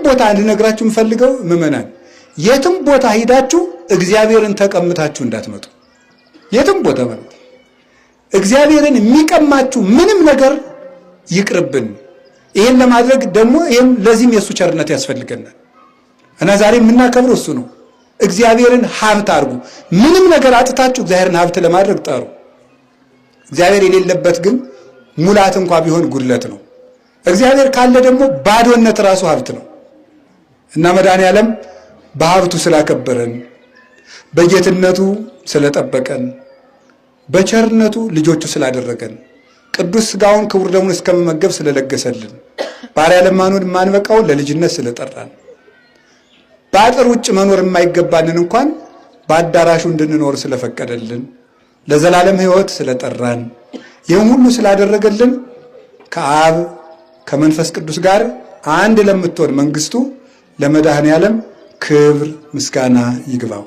ቦታ እንድነግራችሁ የምፈልገው ምዕመናን የትም ቦታ ሄዳችሁ እግዚአብሔርን ተቀምታችሁ እንዳትመጡ። የትም ቦታ ማለት እግዚአብሔርን የሚቀማችሁ ምንም ነገር ይቅርብን። ይሄን ለማድረግ ደግሞ ለዚህም የሱ ቸርነት ያስፈልገናል እና ዛሬ የምናከብረው እሱ ነው። እግዚአብሔርን ሀብት አድርጉ። ምንም ነገር አጥታችሁ እግዚአብሔርን ሀብት ለማድረግ ጠሩ። እግዚአብሔር የሌለበት ግን ሙላት እንኳን ቢሆን ጉድለት ነው። እግዚአብሔር ካለ ደግሞ ባዶነት ራሱ ሀብት ነው እና መድኃኔዓለም በሀብቱ ስላከበረን፣ በጌትነቱ ስለጠበቀን፣ በቸርነቱ ልጆቹ ስላደረገን፣ ቅዱስ ሥጋውን ክቡር ደሙን እስከመመገብ ስለለገሰልን፣ ባሪያ ለማኖር የማንበቃውን ለልጅነት ስለጠራን፣ በአጥር ውጭ መኖር የማይገባንን እንኳን በአዳራሹ እንድንኖር ስለፈቀደልን፣ ለዘላለም ሕይወት ስለጠራን፣ ይህም ሁሉ ስላደረገልን ከአብ ከመንፈስ ቅዱስ ጋር አንድ ለምትሆን መንግስቱ ለመድኃኔዓለም ክብር ምስጋና ይግባው።